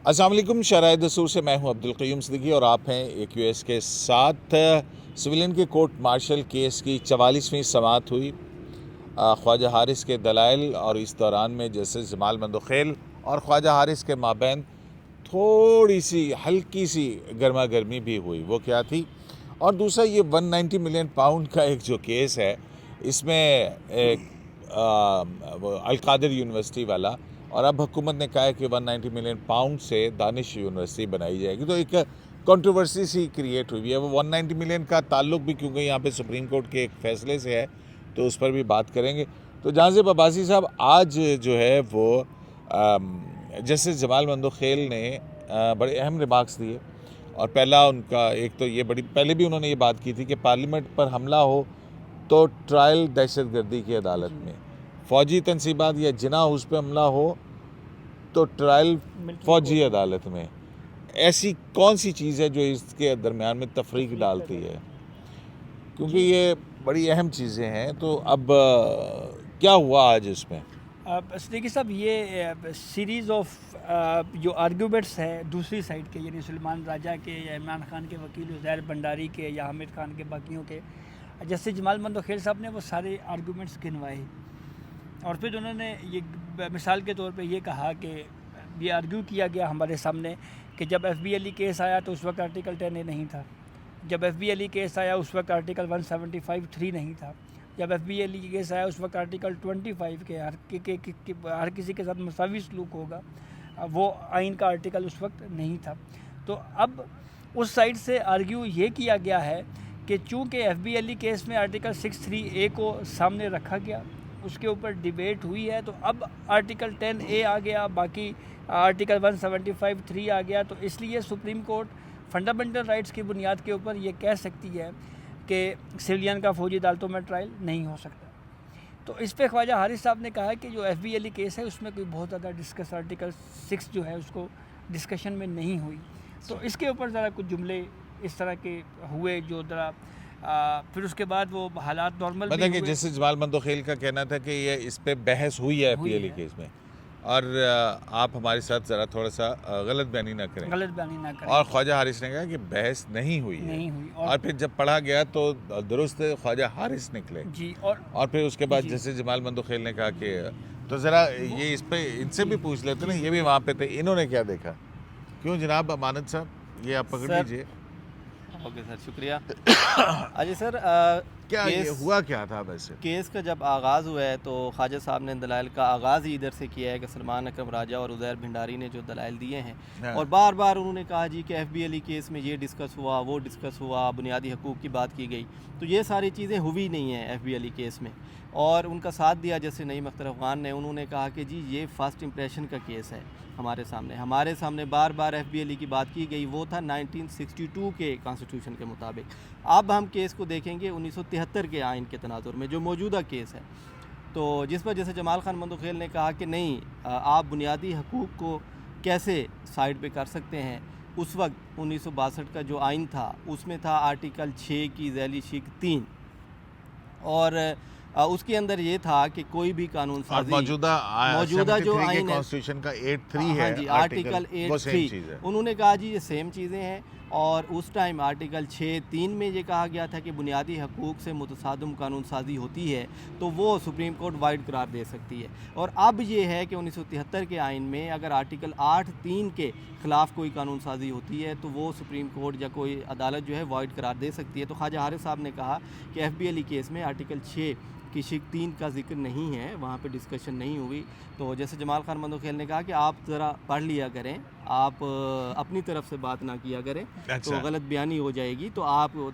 अस्सलाम वालेकुम। शराय दस्तूर से मैं हूं अब्दुल क़य्यूम सिद्दीकी और आप हैं AQS के साथ। सिविलियन के कोर्ट मार्शल केस की 44वीं समाअत हुई। ख्वाजा हारिस के दलाइल और इस दौरान में जस्टिस जमाल मंदोखेल और ख्वाजा हारिस के माबैन थोड़ी सी हल्की सी गर्मा गर्मी भी हुई। वो क्या थी? और दूसरा ये 190 मिलियन पाउंड का एक जो केस है, इसमें एक अलकादिर यूनिवर्सिटी वाला, और अब हुकूमत ने कहा है कि 190 मिलियन पाउंड से दानिश यूनिवर्सिटी बनाई जाएगी। तो एक कंट्रोवर्सी सी क्रिएट हुई है। वो 190 मिलियन का ताल्लुक भी क्योंकि यहाँ पे सुप्रीम कोर्ट के एक फ़ैसले से है, तो उस पर भी बात करेंगे। तो जाज़िब अब्बासी साहब आज जो है वो जस्टिस जमाल मंदोखेल ने बड़े अहम रिमार्क्स दिए। और पहला उनका एक तो ये पहले भी उन्होंने ये बात की थी कि पार्लियामेंट पर हमला हो तो ट्रायल दहशतगर्दी की अदालत में, फ़ौजी तनसीबात या जिना हाउस पे हमला हो तो ट्रायल फ़ौजी अदालत में। ऐसी कौन सी चीज़ है जो इसके दरमियान में तफरीक डालती है? क्योंकि ये बड़ी अहम चीज़ें हैं। तो अब क्या हुआ आज इसमें? देखिए साहब, ये सीरीज़ ऑफ जो आर्गूमेंट्स हैं दूसरी साइड के, यानी सलमान राजा के या इमरान खान के वकील ज़ैर भंडारी के या हामिद खान के, बाकियों के, जस्टिस जमाल मंदोखेल साहब ने वो सारे आर्गूमेंट्स गिनवाए। और फिर उन्होंने ये मिसाल के तौर पे ये कहा कि ये आर्ग्यू किया गया हमारे सामने कि जब FB अली केस आया तो उस वक्त आर्टिकल 10A नहीं था। जब FB अली केस आया उस वक्त आर्टिकल 175(3) नहीं था। जब FB अली केस आया उस वक्त आर्टिकल 25 के हर किसी के साथ मसावी सलूक होगा, वो आइन का आर्टिकल उस वक्त नहीं था। तो अब उस साइड से आर्ग्यू ये किया गया है कि चूँकि FB अली केस में आर्टिकल 63A को सामने रखा गया, उसके ऊपर डिबेट हुई है, तो अब आर्टिकल 10A आ गया, बाकी आर्टिकल 175(3) आ गया। तो इसलिए सुप्रीम कोर्ट फंडामेंटल राइट्स की बुनियाद के ऊपर ये कह सकती है कि सिविलियन का फ़ौजी अदालतों में ट्रायल नहीं हो सकता। तो इस पे ख्वाजा हारिस साहब ने कहा कि जो FB अली केस है उसमें कोई बहुत ज़्यादा डिस्कस आर्टिकल 6 जो है उसको डिस्कशन में नहीं हुई। तो इसके ऊपर ज़रा कुछ जुमले इस तरह के हुए जो ज़रा फिर उसके बाद वो हालात नॉर्मल मतलब कि जैसे जमाल मंदोखेल का कहना था कि ये इस पे बहस हुई है FB अली केस में, और आप हमारे साथ ज़रा थोड़ा सा गलत बयानी ना करें। और ख्वाजा हारिस ने कहा कि बहस नहीं हुई और फिर जब पढ़ा गया तो दुरुस्त ख्वाजा हारिस निकले जी। और फिर उसके बाद जैसे जमाल मंदोखेल ने कहा कि तो ज़रा ये इस पे इनसे भी पूछ लेते ना, ये भी वहाँ पे थे, इन्होंने क्या देखा? क्यों जनाब अमानत साहब, ये आप पकड़ लीजिए। ओके सर, शुक्रिया। अजी सर, क्या ये हुआ क्या था? वैसे केस का जब आगाज़ हुआ है तो ख्वाजा साहब ने दलाइल का आगाज़ ही इधर से किया है कि सलमान अकरम राजा और ज़ैर भंडारी ने जो दलाइल दिए हैं, और बार बार उन्होंने कहा जी कि FB अली केस में ये डिस्कस हुआ, वो डिस्कस हुआ, बुनियादी हकूक़ की बात की गई। तो ये सारी चीज़ें हुई नहीं हैं FB अली केस में। और उनका साथ दिया जैसे नईम अख्तर अफ़गान ने, उन्होंने कहा कि जी ये फ़र्स्ट इंप्रेशन का केस है। हमारे सामने बार बार FB अली की बात की गई, वो था 1962 के कॉन्स्टिट्यूशन के मुताबिक। अब हम केस को देखेंगे 1973 के आइन के तनाजुर में जो मौजूदा केस है, तो जिस पर जैसे जमाल खान मंदोखेल ने कहा कि नहीं, आप बुनियादी हकूक़ को कैसे साइड पे कर सकते हैं। उस वक्त 1962 का जो आइन था उसमें था आर्टिकल 6 की ज़ैली शिक 3, और उसके अंदर ये था कि कोई भी कानून साजी, मौजूदा जो आइन है कॉन्स्टिट्यूशन का 8(3) है, जी, आर्टिकल 8(3), उन्होंने कहा जी ये सेम चीज़ें हैं। और उस टाइम आर्टिकल 6(3) में ये कहा गया था कि बुनियादी हकूक़ से मुतसादम कानून साजी होती है तो वो सुप्रीम कोर्ट वाइड करार दे सकती है। और अब ये है कि 1973 के आइन में अगर आर्टिकल 8(3) के ख़िलाफ़ कोई कानून साजी होती है तो वो सुप्रीम कोर्ट या कोई अदालत जो है वाइड करार दे सकती है। तो ख्वाजा हारिस साहब ने कहा कि FB अली केस में आर्टिकल 6 की शिक 3 का जिक्र नहीं है, वहाँ पे डिस्कशन नहीं हुई। तो जैसे जमाल खान मंदोखेल ने कहा कि आप ज़रा पढ़ लिया करें, आप अपनी तरफ से बात ना किया करें, तो गलत बयानी हो जाएगी। तो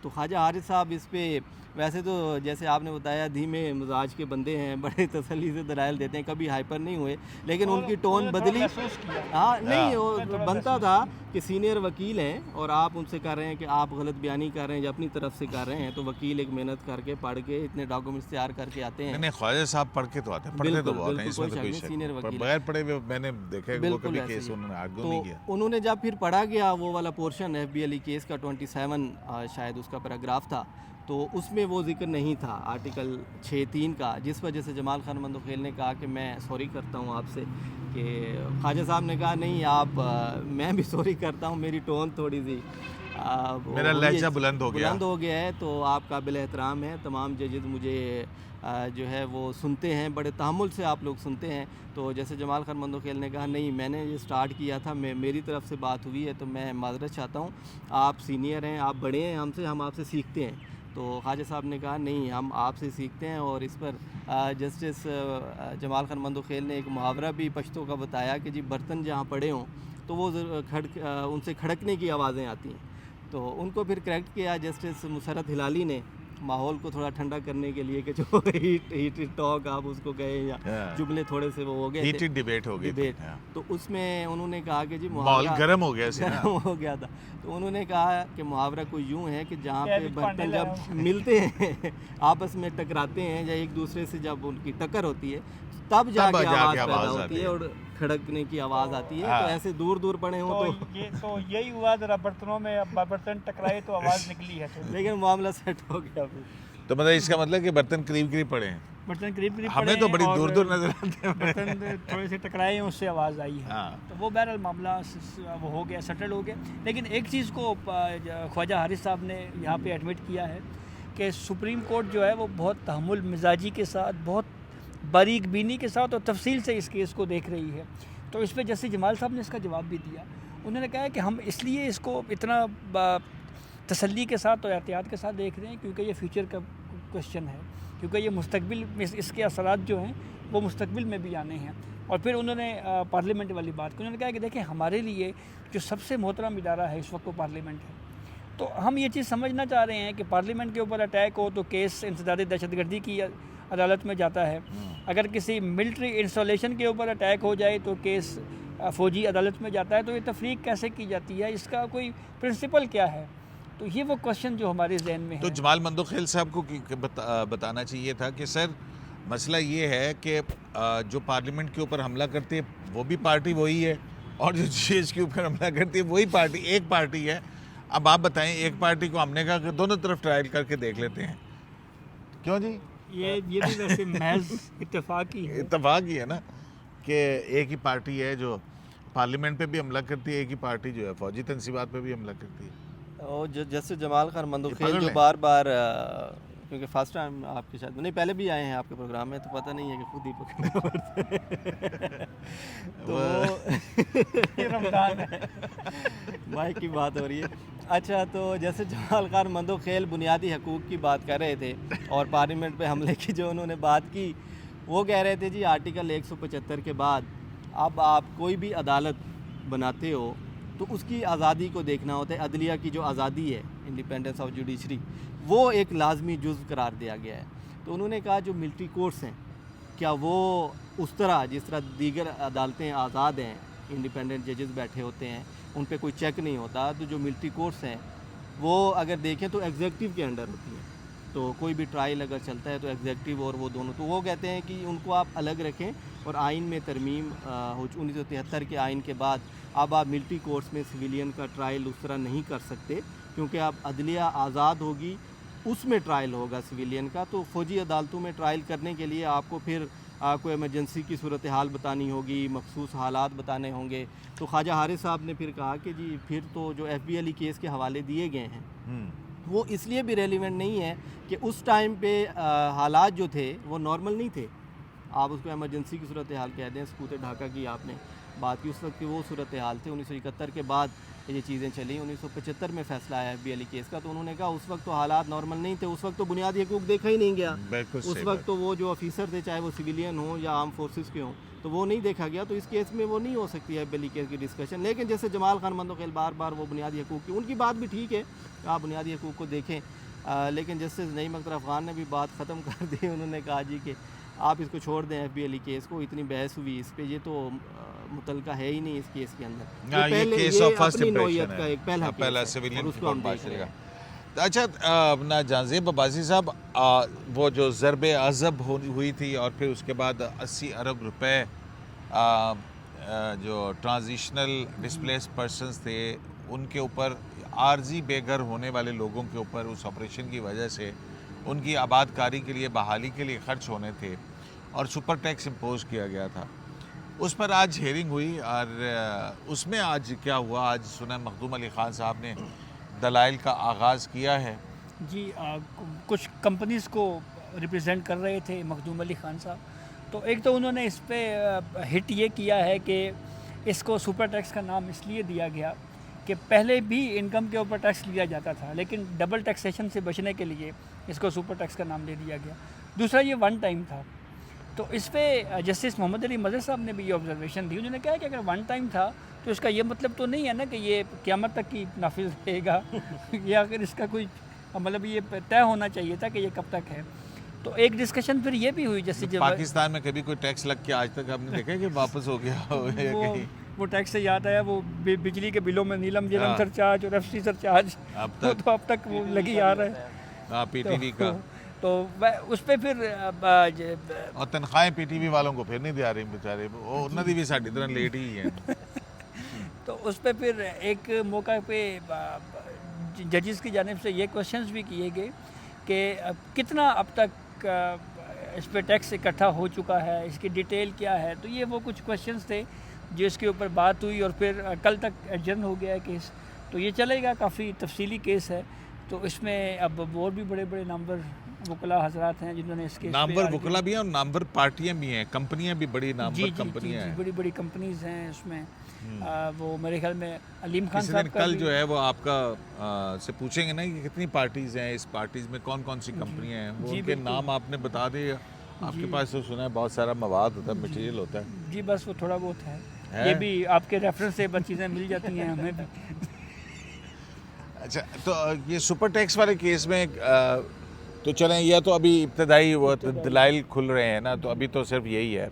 ख्वाजा हारिस साहब इस पे वैसे तो जैसे आपने बताया धीमे मिजाज के बंदे हैं, बड़े तसल्ली से दलाइल देते हैं, कभी हाइपर नहीं हुए, लेकिन उनकी टोन बदली। हाँ, नहीं, वो बनता था कि सीनियर वकील हैं और आप उनसे कह रहे हैं कि आप गलत बयानी कर रहे हैं या अपनी तरफ से कर रहे हैं, तो वकील एक मेहनत करके पढ़ के इतने डॉक्यूमेंट्स तैयार करके आते हैं। नहीं, ख्वाजा साहब पढ़ के तो आते हैं, पढ़ते तो बहुत हैं, इसमें तो कोई सीनियर वकील बगैर पढ़े हुए मैंने देखे वो कभी केस उन्होंने आर्ग्यू नहीं किया? उन्होंने जब फिर पढ़ा गया वो वाला पोर्शन FBLE केस का 27 शायद उसका पैराग्राफ था, तो उसमें वो जिक्र नहीं था आर्टिकल 6(3) का, जिस वजह से जमाल खान मंदोखेल ने कहा कि मैं सॉरी करता हूँ आपसे। कि ख्वाजा साहब ने कहा नहीं आप मैं भी सॉरी करता हूँ, मेरी टोन थोड़ी सी मेरा लहजा बुलंद हो गया है, तो आप काबिल एहतराम है। तमाम जजेस मुझे जो है वो सुनते हैं, बड़े तहम्मुल से आप लोग सुनते हैं। तो जैसे जमाल खान मंदोखेल ने कहा नहीं मैंने ये स्टार्ट किया था, मेरी तरफ से बात हुई है, तो मैं माजरत चाहता हूँ, आप सीनियर हैं, आप बड़े हैं हमसे, हम आपसे सीखते हैं। तो ख्वाजा साहब ने कहा नहीं हम आपसे सीखते हैं। और इस पर जस्टिस जमाल खान मंदोखेल ने एक मुहावरा भी पश्तो का बताया कि जी बर्तन जहाँ पड़े हों तो वो उनसे खड़कने की आवाज़ें आती हैं। तो उनको फिर करेक्ट किया जस्टिस मुसरत हिलाली ने, माहौल को थोड़ा ठंडा करने के लिए कि जो हीटेड टॉक आप उसको गए या जुमले थोड़े से वो हो गए, हीटेड डिबेट हो गई। तो उसमें उन्होंने कहा कि जी माहौल गर्म हो गया हो गया था। तो उन्होंने कहा कि मुहावरा कोई यूँ है कि जहाँ पे बर्तन जब मिलते हैं आपस में टकराते हैं या एक दूसरे से जब उनकी टक्कर होती है तब जाके आवाज़ पैदा होती है और खड़कने की आवाज़ आती है। तो ऐसे दूर दूर पड़े हों तो यही हुआ, जरा बर्तनों में बर्तन टकराए तो आवाज़ निकली है, लेकिन मामला सेट हो गया। तो मतलब इसका मतलब कि बर्तन करीब करीब पड़े हैं, बर्तन करीब करीब हमें तो बड़ी दूर दूर नजर आते हैं, बर्तन थोड़े से टकराए हैं उससे आवाज़ आई है। तो वो बहरहाल मामला वो हो गया, सेटल हो गया। लेकिन एक चीज़ को ख्वाजा हारिस साहब ने यहाँ पे एडमिट किया है कि सुप्रीम कोर्ट जो है वो बहुत तहम्मुल मिजाजी के साथ, बहुत बारीक बीनी के साथ और तफसील से इस केस को देख रही है। तो इस पर जस्टिस जमाल साहब ने इसका जवाब भी दिया। उन्होंने कहा कि हम इसलिए इसको इतना तसल्ली के साथ और एहतियात के साथ देख रहे हैं क्योंकि ये फ्यूचर का क्वेश्चन है, क्योंकि ये मुस्तकबिल में इसके असरात जो हैं वो मुस्तकबिल में भी आने हैं। और फिर उन्होंने पार्लियामेंट वाली बात की। उन्होंने कहा कि देखें हमारे लिए जो सबसे मोहतरम इदारा है इस वक्त वो पार्लियामेंट है। तो हम ये चीज़ समझना चाह रहे हैं कि पार्लियामेंट के ऊपर अटैक हो तो केस इंसदाद दहशतगर्दी की अदालत में जाता है, अगर किसी मिलिट्री इंस्टॉलेशन के ऊपर अटैक हो जाए तो केस फ़ौजी अदालत में जाता है। तो ये तफरीक कैसे की जाती है, इसका कोई प्रिंसिपल क्या है? तो ये वो क्वेश्चन जो हमारे जहन में है। तो जमाल मंदोखेल साहब को बताना चाहिए था कि सर मसला ये है कि जो पार्लियामेंट के ऊपर हमला करती है वो भी पार्टी वही है और जो GH के ऊपर हमला करती है वही पार्टी, एक पार्टी है। अब आप बताएं, एक पार्टी को हमने कहा कि दोनों तरफ ट्रायल करके देख लेते हैं, क्यों जी? ये भी वैसे महज इत्तेफाक ही है ना कि एक ही पार्टी है जो पार्लियामेंट पे भी हमला करती है, एक ही पार्टी जो है फौजी तंसीबात पे भी हमला करती है। और जैसे जमाल खान मंदोखेल जो बार बार क्योंकि फर्स्ट टाइम आपके शायद नहीं पहले भी आए हैं आपके प्रोग्राम में, तो पता नहीं है कि खुद ही पकड़ना पड़ता है। तो ये रमजान है, माइक की बात हो रही है। अच्छा, तो जैसे जमाल खान मंदोखेल बुनियादी हकूक़ की बात कर रहे थे और पार्लियामेंट पे हमले की जो उन्होंने बात की, वो कह रहे थे जी आर्टिकल 175 के बाद अब आप कोई भी अदालत बनाते हो तो उसकी आज़ादी को देखना होता है। अदलिया की जो आज़ादी है, इंडिपेंडेंस ऑफ जुडिशरी, वो एक लाजमी जुज़ करार दिया गया है। तो उन्होंने कहा जो मिलिट्री कोर्ट्स हैं क्या वो उस तरह जिस तरह दीगर अदालतें आज़ाद हैं, इंडिपेंडेंट जजेस बैठे होते हैं, उन पे कोई चेक नहीं होता। तो जो मिलिट्री कोर्ट्स हैं वो अगर देखें तो एग्जेक्टिव के अंडर होती हैं। तो कोई भी ट्रायल अगर चलता है तो एग्जेक्टिव और वो दोनों, तो वो कहते हैं कि उनको आप अलग रखें। और आइन में तरमीम 1973 के आइन के बाद अब आप मिलिट्री कोर्ट्स में सिविलियन का ट्रायल उस तरह नहीं कर सकते, क्योंकि अब अदलिया आज़ाद होगी, उसमें ट्रायल होगा सिविलियन का। तो फ़ौजी अदालतों में ट्रायल करने के लिए आपको फिर कोई एमरजेंसी की सूरत हाल बतानी होगी, मखसूस हालात बताने होंगे। तो ख्वाजा हारिस साहब ने फिर कहा कि जी फिर तो जो FBLE केस के हवाले दिए गए हैं वो इसलिए भी रेलिवेंट नहीं है कि उस टाइम पे हालात जो थे वो नॉर्मल नहीं थे। आप उसको एमरजेंसी की सूरत हाल कह दें, सकूत ढाका की आपने बात की, उस वक्त की वो सूरत हाल थे। 1971 के बाद ये चीज़ें चली। 1975 में फैसला आया FBLE केस का, तो उन्होंने कहा उस वक्त तो हालात नॉर्मल नहीं थे, उस वक्त तो बुनियादी हकूक़ देखा ही नहीं गया। उस वक्त तो वो जो ऑफिसर थे, चाहे वो सिविलियन हो या आर्म फोर्सेस के हों, तो वो नहीं देखा गया। तो इस केस में वो नहीं हो सकती है FBLE केस की डिस्कशन। लेकिन जैसे जमाल खान मंदोखेल बार बार वो बुनियादी हकूक़ की, उनकी बात भी ठीक है, आप बुनियादी हकूक़ को देखें। लेकिन जस्टिस नईम अख्तर अफ़गान ने भी बात ख़त्म कर दी। उन्होंने कहा जी कि आप इसको छोड़ दें FBLE केस को, इतनी बहस हुई इस पे, ये तो मुतलका है ही नहीं इस केस के अंदर। ये केस ऑफ फर्स्ट इंप्रेशन का एक पहला सिविलियन कोर्ट मार्शल का। अच्छा, अपना जांज़ेब अब्बासी साहब, वो जो ज़रब अज़ब हुई थी और फिर उसके बाद 80 अरब रुपए जो ट्रांजिशनल डिस्प्लेस पर्सन्स थे उनके ऊपर, आर्जी बेघर होने वाले लोगों के ऊपर उस ऑपरेशन की वजह से उनकी आबादकारी के लिए, बहाली के लिए खर्च होने थे और सुपर टैक्स इम्पोज किया गया था। उस पर आज हेयरिंग हुई और उसमें आज क्या हुआ, आज सुना मखदूम अली ख़ान साहब ने दलाइल का आगाज़ किया है। जी कुछ कंपनीज़ को रिप्रेजेंट कर रहे थे मखदूम अली ख़ान साहब, तो एक तो उन्होंने इस पे हिट ये किया है कि इसको सुपर टैक्स का नाम इसलिए दिया गया कि पहले भी इनकम के ऊपर टैक्स लिया जाता था, लेकिन डबल टैक्सेशन से बचने के लिए इसको सुपर टैक्स का नाम दे दिया गया। दूसरा, ये वन टाइम था, तो इस पे जस्टिस मोहम्मद अली मदर साहब ने भी ये ऑब्जर्वेशन दी। उन्होंने कहा कि अगर वन टाइम था तो इसका ये मतलब तो नहीं है ना कि ये क़यामत तक की नाफिज रहेगा या अगर इसका कोई मतलब ये तय होना चाहिए था कि ये कब तक है। तो एक डिस्कशन फिर ये भी हुई, जैसे जब पाकिस्तान में कभी कोई टैक्स लग के आज तक आपने देखा है कि वापस हो गया हो या कहीं? वो टैक्स से याद आया, वो बिजली के बिलों में नीलम जिलम सरचार्ज और एफसी सरचार्ज तो अब तक वो लगी आ रहा है पीटीवी का। तो उस पर फिर और तनख्वाहें पीटीवी वालों को फिर नहीं दिया रही बेचारे, वो उन्होंने भी साड़ी तरह लेट ही है। तो उस पर फिर एक मौका पे जजेस की जानिब से ये क्वेश्चंस भी किए गए कि कितना अब तक इस पर टैक्स इकट्ठा हो चुका है, इसकी डिटेल क्या है। तो ये वो कुछ क्वेश्चंस थे जो इसके ऊपर बात हुई और फिर कल तक एडजर्न हो गया है केस। तो ये चलेगा, काफ़ी तफसीली केस है, तो इसमें अब और भी बड़े बड़े नामवर वकला हजरात हैं जिन्होंने इस केस नामवर वकला भी हैं और नामवर पार्टियां भी हैं, कंपनियां भी बड़ी नामवर कंपनियां हैं, बड़ी बड़ी कंपनीज हैं उसमें। वो मेरे ख्याल में अलीम खान साहब का कल जो है वो आपका से पूछेंगे ना कि कितनी पार्टीज़ हैं, इस पार्टीज़ में कौन कौन सी कंपनियां हैं, वो उनके नाम आपने बता दिए। आपके पास तो सुना है बहुत सारा मवाद होता है, मटेरियल होता है। जी बस वो थोड़ा बहुत है, ये भी आपके रेफरेंस से बस चीज़ें मिल जाती हैं हमें भी। अच्छा, तो ये सुपर टैक्स वाले केस में तो चलें, यह तो अभी इब्तदाई वो दलाइल खुल रहे हैं ना, तो अभी तो सिर्फ यही है,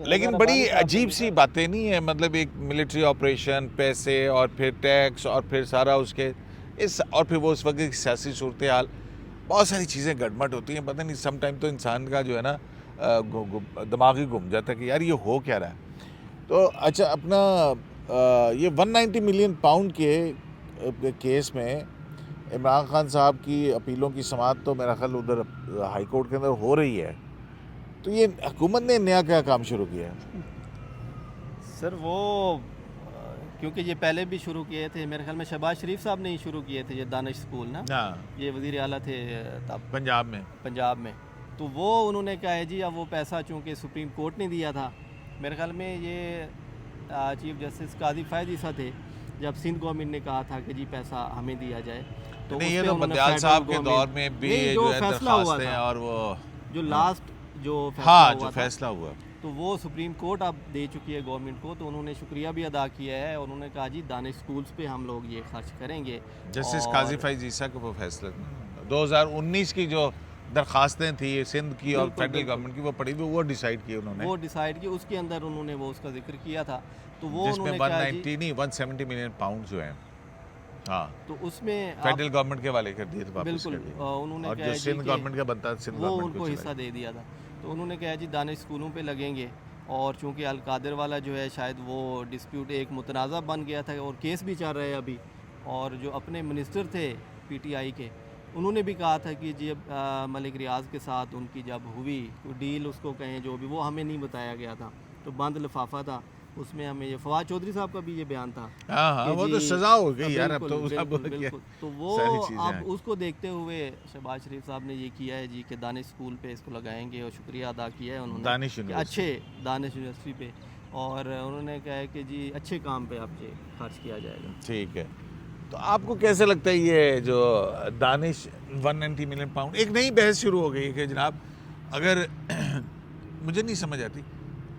लेकिन बड़ी अजीब सी बातें नहीं है, मतलब एक मिलिट्री ऑपरेशन, पैसे और फिर टैक्स और फिर सारा उसके इस और फिर वो उस वक्त की सियासी सूरत हाल, बहुत सारी चीज़ें गड़मट होती हैं। पता नहीं सम टाइम तो इंसान का जो है ना दिमाग ही घूम जाता है कि यार ये हो क्या रहा है। तो अच्छा, अपना ये 190 मिलियन पाउंड के केस में इमरान खान साहब की अपीलों की समाअत तो मेरा ख्याल उधर हाई कोर्ट के अंदर हो रही है, तो ये हुकूमत ने नया क्या काम शुरू किया है? सर वो क्योंकि ये पहले भी शुरू किए थे, मेरे ख्याल में शहबाज शरीफ साहब ने ही शुरू किए थे ये दानिश स्कूल ना। ये वज़ीर आला थे तब पंजाब में, तो वो उन्होंने कहा है जी अब वो पैसा चूँकि सुप्रीम कोर्ट ने दिया था, मेरे ख्याल में ये चीफ जस्टिस काजी फ़ैज़ ईसा थे, जब सिंध गवर्नमेंट ने कहा था कि जी पैसा हमें दिया जाए, तो नहीं, ये तो बंदियाल साहब के दौर में भी जो फैसला हुआ था और वो जो लास्ट जो फैसला हुआ तो वो सुप्रीम कोर्ट अब दे चुकी है गवर्नमेंट को, तो उन्होंने शुक्रिया भी अदा किया है और उन्होंने कहा जी दानिश स्कूल्स पे हम लोग ये खर्च करेंगे। जस्टिस काजी फ़ैज़ ईसा का वो फैसला 2019 की जो दरखास्तें थी सिंध की और फेडरल गवर्नमेंट की, वो पड़ी हुई, वो डिसाइड की उन्होंने, वो डिसाइड की, उसके अंदर उन्होंने वो उसका जिक्र किया था, तो वो जिसमें 190 नहीं 170 मिलियन पाउंड जो है, हाँ, तो उसमें फेडरल गवर्नमेंट के वाले कर दिए थे वापस बिल्कुल उन्होंने और जो सिंध गवर्नमेंट का बनता है सिंध वो उनको हिस्सा दे दिया था। तो उन्होंने कहा जी दानिश स्कूलों पे लगेंगे, और चूंकि अलकादिर वाला जो है शायद वो डिस्प्यूट एक मुतनाज़ा बन गया था और केस भी चल रहा है अभी, और जो अपने मिनिस्टर थे पीटीआई के, उन्होंने भी कहा था कि जी मलिक रियाज के साथ उनकी जब हुई तो डील उसको कहें जो भी, वो हमें नहीं बताया गया था, तो बंद लिफाफा था उसमें, हमें ये फवाद चौधरी साहब का भी ये बयान था। हाँ, वो तो सजा हो गई यार, अब तो बिल्कुल। तो वो अब उसको देखते हुए शहबाज शरीफ साहब ने ये किया है जी कि दानिश स्कूल पे इसको लगाएंगे, और शुक्रिया अदा किया है उन्होंने अच्छे दानिश यूनिवर्सिटी पे, और उन्होंने कहा है कि जी अच्छे काम पे आप ये खर्च किया जाएगा। ठीक है, तो आपको कैसे लगता है ये जो दानिश 190 मिलियन पाउंड, एक नई बहस शुरू हो गई है कि जनाब अगर मुझे नहीं समझ आती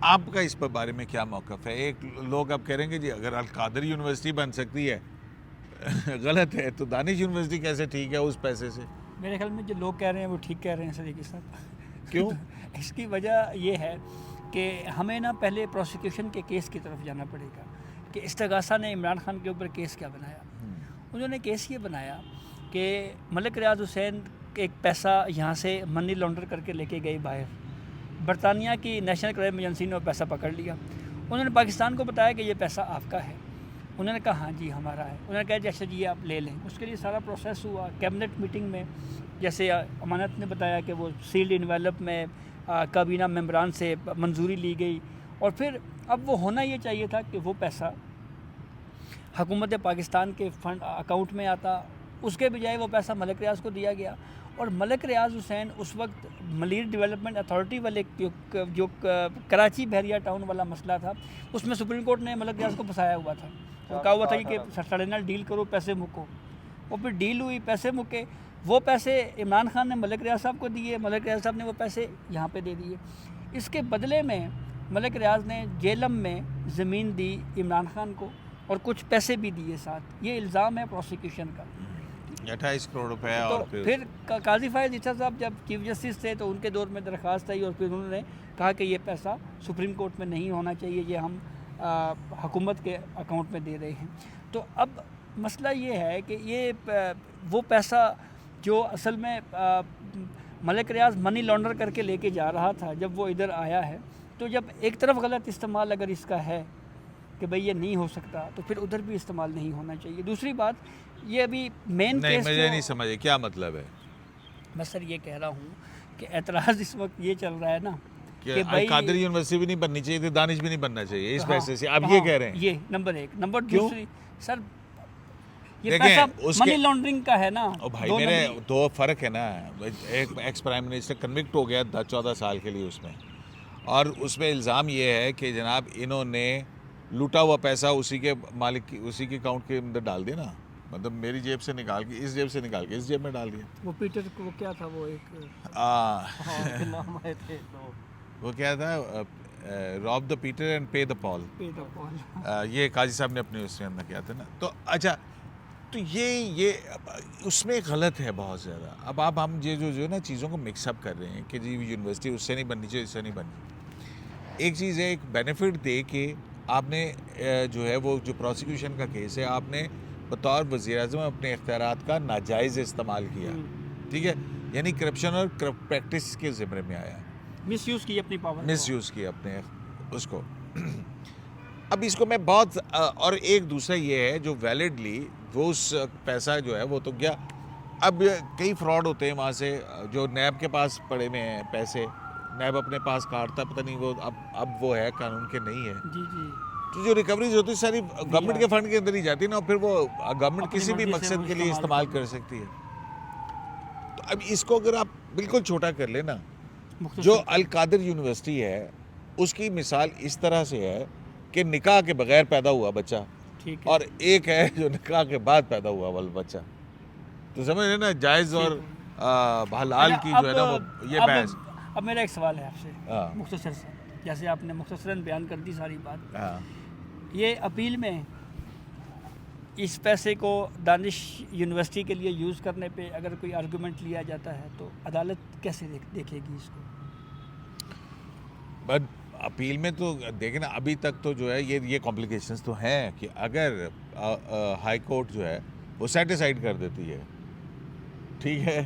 आपका इस पर बारे में क्या मौक़िफ़ है। एक लोग अब कहेंगे जी अगर अलकादिर यूनिवर्सिटी बन सकती है गलत है, तो दानिश यूनिवर्सिटी कैसे ठीक है उस पैसे से? मेरे ख्याल में जो लोग कह रहे हैं वो ठीक कह रहे हैं सदीक़ी साहब। क्यों? इसकी वजह ये है कि हमें ना पहले प्रोसिक्यूशन के केस की तरफ जाना पड़ेगा कि इस्तगासा ने इमरान खान के ऊपर केस क्या बनाया। उन्होंने केस ये बनाया कि मलिक रियाज हुसैन एक पैसा यहाँ से मनी लॉन्डर करके लेके गए बाहर, बरतानिया की नेशनल क्राइम एजेंसी ने वो पैसा पकड़ लिया, उन्होंने पाकिस्तान को बताया कि ये पैसा आपका है। उन्होंने कहा हाँ जी हमारा है। उन्होंने कहा जैसे जी आप ले लें। उसके लिए सारा प्रोसेस हुआ कैबिनेट मीटिंग में, जैसे अमानत ने बताया कि वो सील्ड इन्वेलप में काबीना मेंबरान से मंजूरी ली गई, और फिर अब वो होना ये चाहिए था कि वो पैसा हुकूमत पाकिस्तान के फंड अकाउंट में आता, उसके बजाय वो पैसा मलिक रियाज को दिया गया। और मलिक रियाज हुसैन उस वक्त मलीर डेवलपमेंट अथॉरिटी वाले जो कराची बहरिया टाउन वाला मसला था, उसमें सुप्रीम कोर्ट ने मलिक रियाज को फंसाया हुआ था। तो कहा हुआ था कि साढ़े नाल डील करो, पैसे मुको। और फिर डील हुई, पैसे मुके। वो पैसे इमरान खान ने मलिक रियाज साहब को दिए, मलिक रियाज साहब ने वो पैसे यहाँ पे दे दिए। इसके बदले में मलिक रियाज ने जेलम में ज़मीन दी इमरान खान को और कुछ पैसे भी दिए साथ। ये इल्ज़ाम है प्रोसिक्यूशन का। 28 करोड़ रुपए। तो और फिर काजी फायद ईसा साहब जब चीफ जस्टिस थे तो उनके दौर में दरख्वास्त आई, और फिर उन्होंने कहा कि ये पैसा सुप्रीम कोर्ट में नहीं होना चाहिए, ये हम हुकूमत के अकाउंट में दे रहे हैं। तो अब मसला ये है कि ये वो पैसा जो असल में मलिक रियाज मनी लॉन्डर करके लेके जा रहा था, जब वो इधर आया है, तो जब एक तरफ गलत इस्तेमाल अगर इसका है कि भाई ये नहीं हो सकता, तो फिर उधर भी इस्तेमाल नहीं होना चाहिए। दूसरी बात, ये अभी मेन नहीं, केस मुझे नहीं समझे क्या मतलब है। मैं सर ये कह रहा हूँ कि एतराज़ इस वक्त ये चल रहा है ना कि कादिर यूनिवर्सिटी भी नहीं बननी चाहिए थी, दानिश भी नहीं बनना चाहिए इस पैसे से, आप ये कह रहे हैं। ये नंबर एक। नंबर क्यों? दूसरी सर, ये देखें, पैसा उसके- मनी लॉन्ड्रिंग का है ना। ओ भाई मेरे दो फ़र्क है ना। एक एक्स प्राइम मिनिस्टर कन्विक्ट हो गया 14 साल के लिए उसमें, और उसमें इल्ज़ाम ये है कि जनाब इन्होंने लूटा हुआ पैसा उसी के मालिक की, उसी के अकाउंट के अंदर डाल दिया ना, मतलब मेरी जेब से निकाल के इस जेब से निकाल के इस जेब में डाल दिया। वो पीटर को क्या था, वो एक नाम आए थे तो वो क्या था, रॉब द पीटर एंड पे द पॉल। ये काजी साहब ने अपने उसके अंदर किया था ना। तो अच्छा, तो ये उसमें गलत है बहुत ज़्यादा। अब आप हम ये जो ना चीज़ों को मिक्सअप कर रहे हैं कि जी यूनिवर्सिटी उससे नहीं बननी चाहिए, इससे नहीं बननी। एक चीज़ है, एक बेनिफिट दे के आपने जो है वो जो प्रोसिक्यूशन का केस है, आपने बतौर वज़ीर-ए-आज़म अपने इख्तियारात का नाजायज़ इस्तेमाल किया, ठीक है, यानी करप्शन और प्रैक्टिस के ज़िम्मे में आया, मिसयूज़ की अपनी पावर, मिसयूज़ किया अपने उसको। अब इसको मैं बहुत और एक दूसरा ये है जो वैलिडली वो उस पैसा जो है वो तो गया। अब कई फ्रॉड होते हैं वहाँ से, जो नैब के पास पड़े हुए हैं पैसे, नैब अपने पास काटता, पता नहीं वो अब वो है कानून के नहीं है। जी जी। तो जो रिकवरीज होती है सारी गवर्नमेंट के फंड के अंदर ही जाती है ना, और फिर वो गवर्नमेंट किसी भी मकसद के लिए इस्तेमाल कर सकती है। तो अब इसको अगर आप बिल्कुल छोटा कर लेना, जो अल कादिर यूनिवर्सिटी है उसकी मिसाल इस तरह से है कि निकाह के बगैर पैदा हुआ बच्चा, ठीक है, और एक है जो निकाह के बाद पैदा हुआ वाला बच्चा। तो समझ रहे ना, जायज़ और हलाल की जो है ना वो ये बहस। अब मेरा एक सवाल है आपसे हाँ। मुख्तसर से, जैसे आपने मुख्तसरन बयान कर दी सारी बात, हाँ, ये अपील में इस पैसे को दानिश यूनिवर्सिटी के लिए यूज़ करने पे अगर कोई आर्गूमेंट लिया जाता है तो अदालत कैसे देखेगी इसको? बट अपील में तो देखें ना, अभी तक तो जो है ये कॉम्प्लिकेशंस तो हैं कि अगर हाई कोर्ट जो है वो सेटिसाइड कर देती है, ठीक है,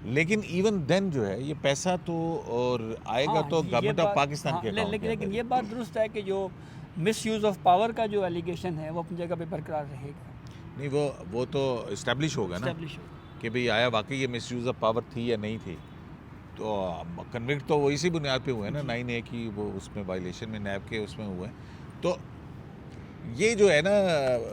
लेकिन इवन देन जो है ये पैसा तो और आएगा तो गवर्नमेंट ऑफ पाकिस्तान के अकाउंट में। लेकिन ये बात दुरुस्त है कि जो मिस यूज़ ऑफ पावर का जो एलिगेशन है वो अपनी जगह पे बरकरार रहेगा। नहीं, वो तो इस्टेब्लिश होगा ना Establish होगा। कि भाई आया वाकई ये मिस यूज़ ऑफ पावर थी या नहीं थी। तो कन्विक्ट तो वो इसी बुनियाद पे हुए ना, 9A की वो उसमें वायलेशन में नैब के उसमें हुए। तो ये जो है ना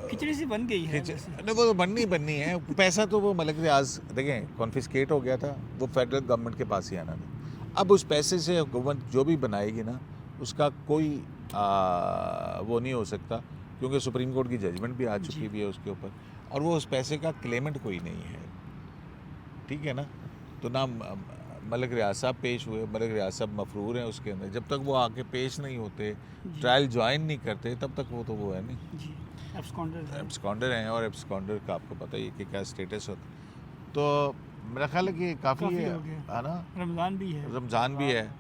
खिचड़ी सी बन गई है वैसे। नहीं, वो तो बननी है। पैसा तो वो मलिक रियाज देखें कॉन्फिस्केट हो गया था, वो फेडरल गवर्नमेंट के पास ही आना था। अब उस पैसे से हुकूमत जो भी बनाएगी ना उसका कोई वो नहीं हो सकता, क्योंकि सुप्रीम कोर्ट की जजमेंट भी आ चुकी हुई है उसके ऊपर, और वो उस पैसे का क्लेमेंट कोई नहीं है, ठीक है ना। तो ना मलिक रियाज साहब पेश हुए, मलिक रियाज साहब मफरूर हैं उसके अंदर, जब तक वो आके पेश नहीं होते, ट्रायल ज्वाइन नहीं करते, तब तक वो तो वो है नहीं जी, एब्सकॉन्डर हैं। और एब्सकॉन्डर का आपको पता ही है कि क्या स्टेटस होता। तो मेरा ख्याल है कि काफ़ी है ना, रमज़ान भी है, रमज़ान भी है।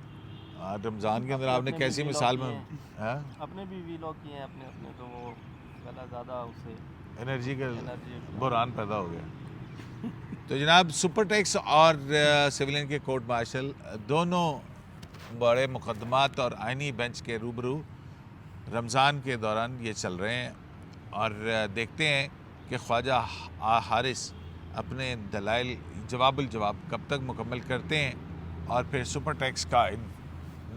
रमज़ान के अंदर आपने कैसी मिसाल में अपने भी वीलॉग किए हैं अपने, तो वो गला ज़्यादा उससे एनर्जी का बुरान पैदा हो गया। तो जनाब सुपर टैक्स और सिविलियन के कोर्ट मार्शल दोनों बड़े मुकदमात और आइनी बेंच के रूबरू रमज़ान के दौरान ये चल रहे हैं और देखते हैं कि ख्वाजा हारिस अपने दलाइल जवाब कब तक मुकम्मल करते हैं और फिर सुपर टैक्स का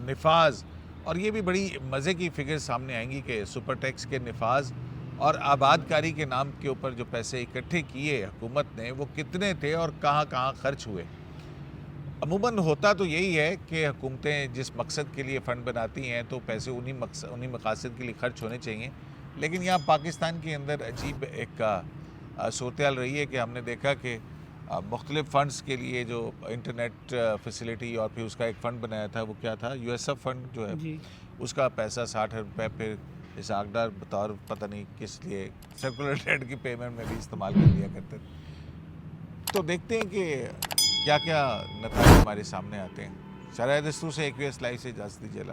निफाज। और ये भी बड़ी मज़े की फिगर सामने आएंगी कि सुपर टैक्स के निफाज और आबादकारी के नाम के ऊपर जो पैसे इकट्ठे किए हुकूमत ने वो कितने थे और कहाँ कहाँ खर्च हुए। अमूमन होता तो यही है कि हुकूमतें जिस मकसद के लिए फ़ंड बनाती हैं तो पैसे उन्हीं मकासद के लिए खर्च होने चाहिए, लेकिन यहाँ पाकिस्तान के अंदर अजीब एक सूरत हाल रही है कि हमने देखा कि मुख्तलिफ़ फ़ंड्स के लिए जो इंटरनेट फैसिलिटी और फिर उसका एक फ़ंड बनाया था, वो क्या था, यूएसएफ फ़ंड जो है, उसका पैसा 60 रुपये फिर इसाकदार बतौर पता नहीं किस लिए सर्कुलर डेट की पेमेंट में भी इस्तेमाल कर लिया करते थे। तो देखते हैं कि क्या क्या नतीजे हमारे सामने आते हैं। शरह दस्तूर से AQS लाइव से इजाज़त दीजिए।